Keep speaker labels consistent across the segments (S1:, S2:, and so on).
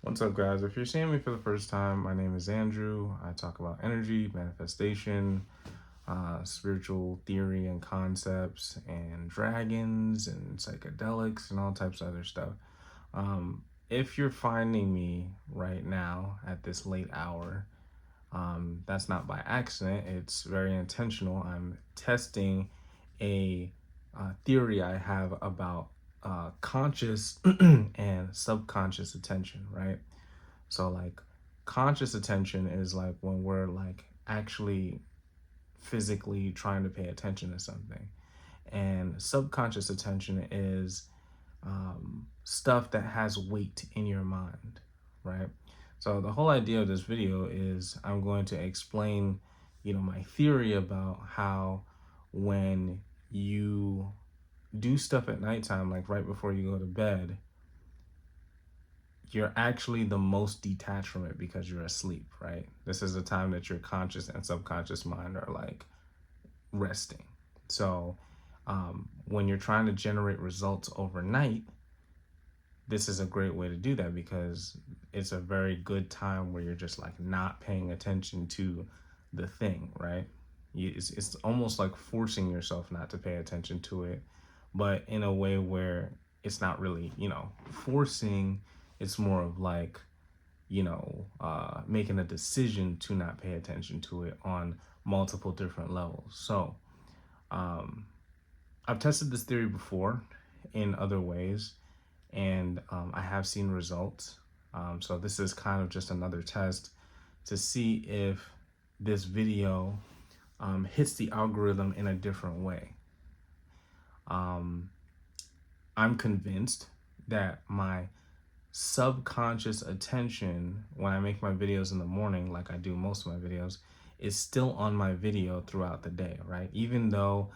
S1: What's up, guys? If you're seeing me for the first time, my name is Andrew. I talk about energy, manifestation, spiritual theory and concepts, and dragons and psychedelics and all types of other stuff. If you're finding me right now at this late hour, that's not by accident. It's very intentional. I'm testing a theory I have about conscious and subconscious attention, right? So, like, conscious attention is like when we're like actually physically trying to pay attention to something, and subconscious attention is stuff that has weight in your mind, right? So the whole idea of this video is I'm going to explain, my theory about how when you do stuff at nighttime, like right before you go to bed, you're actually the most detached from it because you're asleep, right? This is a time that your conscious and subconscious mind are like resting. So when you're trying to generate results overnight, this is a great way to do that because it's a very good time where you're just like not paying attention to the thing, right? It's almost like forcing yourself not to pay attention to it, but in a way where it's not really, forcing. It's more of like, making a decision to not pay attention to it on multiple different levels. So I've tested this theory before in other ways, and I have seen results. So this is kind of just another test to see if this video hits the algorithm in a different way. I'm convinced that my subconscious attention when I make my videos in the morning, like I do most of my videos, is still on my video throughout the day, right? Even though,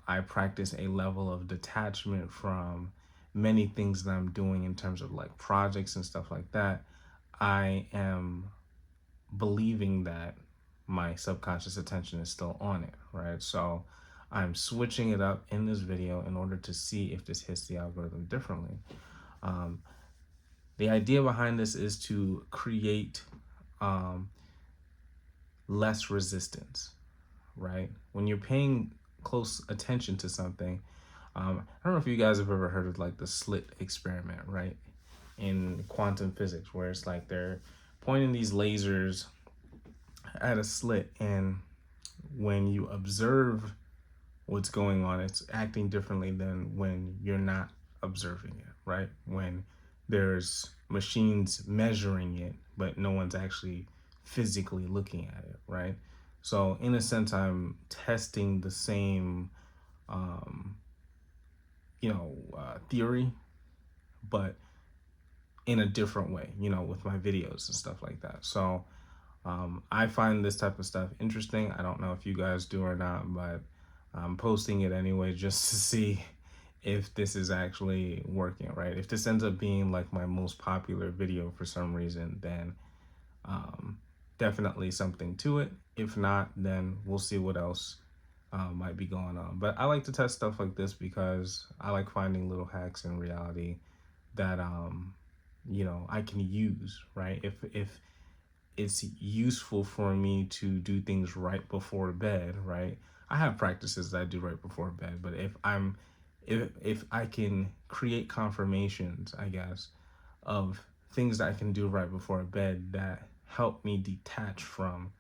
S1: I practice a level of detachment from many things that I'm doing in terms of like projects and stuff like that, I am believing that my subconscious attention is still on it, right? So I'm switching it up in this video in order to see if this hits the algorithm differently. Um, the idea behind this is to create less resistance, right? When you're paying close attention to something, I don't know if you guys have ever heard of like the slit experiment, right? In quantum physics, where it's like they're pointing these lasers at a slit, and when you observe what's going on, it's acting differently than when you're not observing it, right? When there's machines measuring it, but no one's actually physically looking at it, right? So in a sense, I'm testing the same, theory, but in a different way, with my videos and stuff like that. So I find this type of stuff interesting. I don't know if you guys do or not, but I'm posting it anyway just to see if this is actually working, right? If this ends up being like my most popular video for some reason, then definitely something to it. If not, then we'll see what else might be going on. But I like to test stuff like this because I like finding little hacks in reality that I can use, right? If it's useful for me to do things right before bed, right? I have practices that I do right before bed, but if I can create confirmations, I guess, of things that I can do right before bed that help me detach from,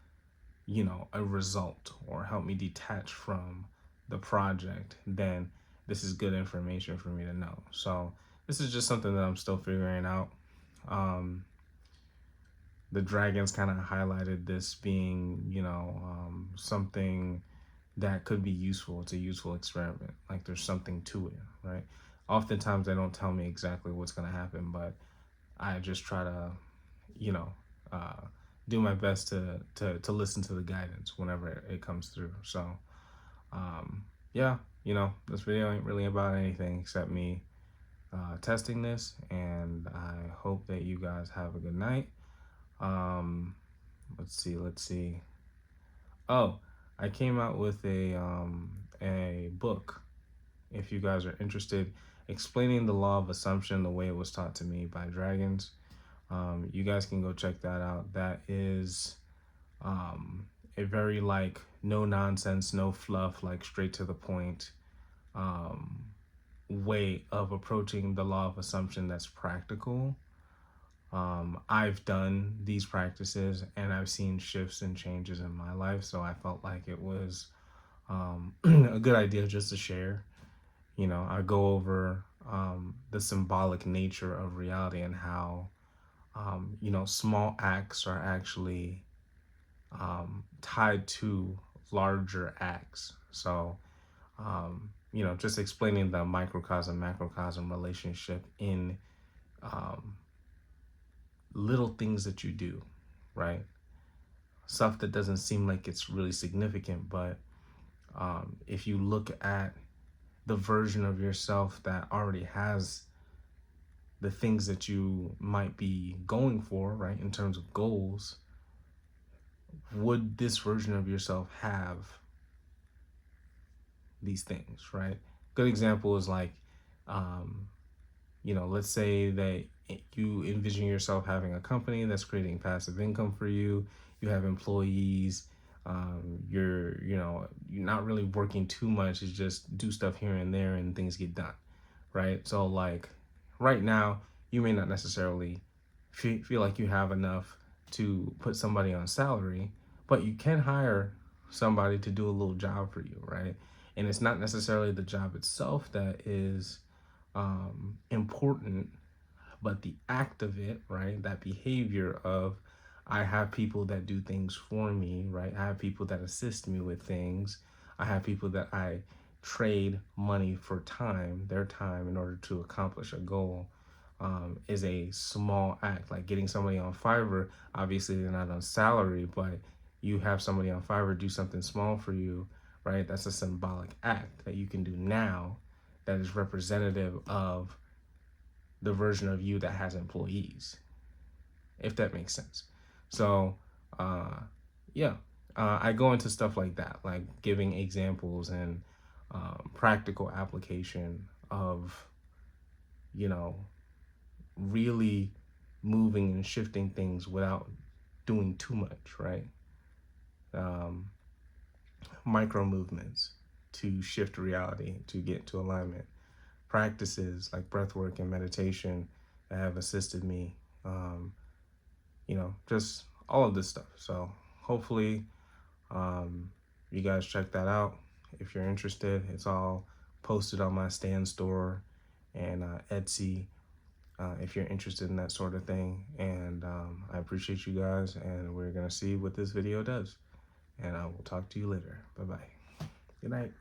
S1: a result, or help me detach from the project, then this is good information for me to know. So this is just something that I'm still figuring out. The dragons kind of highlighted this being, something that could be useful. It's a useful experiment. Like there's something to it, right? Oftentimes they don't tell me exactly what's going to happen, but I just try to, you know, uh, do my best to listen to the guidance whenever it comes through. So, yeah, this video ain't really about anything except me testing this, and I hope that you guys have a good night. Um, let's see. Oh, I came out with a book. If you guys are interested, explaining the law of assumption the way it was taught to me by dragons. You guys can go check that out. That is a very like no nonsense, no fluff, like straight to the point um, way of approaching the law of assumption that's practical. I've done these practices and I've seen shifts and changes in my life, so I felt like it was a good idea just to share. I go over the symbolic nature of reality and how, small acts are actually tied to larger acts. So, just explaining the microcosm macrocosm relationship in um, little things that you do, right? Stuff that doesn't seem like it's really significant, but if you look at the version of yourself that already has the things that you might be going for, right, in terms of goals, would this version of yourself have these things, right? Good example is like, um, let's say that you envision yourself having a company that's creating passive income for you. You have employees. You're not really working too much. It's just do stuff here and there, and things get done, right? So like, right now, you may not necessarily feel like you have enough to put somebody on salary, but you can hire somebody to do a little job for you, right? And it's not necessarily the job itself that is important, but the act of it, right? That behavior of I have people that do things for me, right? I have people that assist me with things. I have people that I trade money for time, their time, in order to accomplish a goal. Is a small act. Like getting somebody on Fiverr, obviously they're not on salary, but you have somebody on Fiverr do something small for you, right? That's a symbolic act that you can do now that is representative of the version of you that has employees, if that makes sense. So, uh, yeah, I go into stuff like that, like giving examples and practical application of, you know, really moving and shifting things without doing too much, right? Um, Micro movements to shift reality, to get into alignment. Practices like breath work and meditation that have assisted me, just all of this stuff. So hopefully you guys check that out. If you're interested, it's all posted on my Stan store and Etsy if you're interested in that sort of thing. And I appreciate you guys, and we're going to see what this video does. And I will talk to you later. Bye-bye. Good night.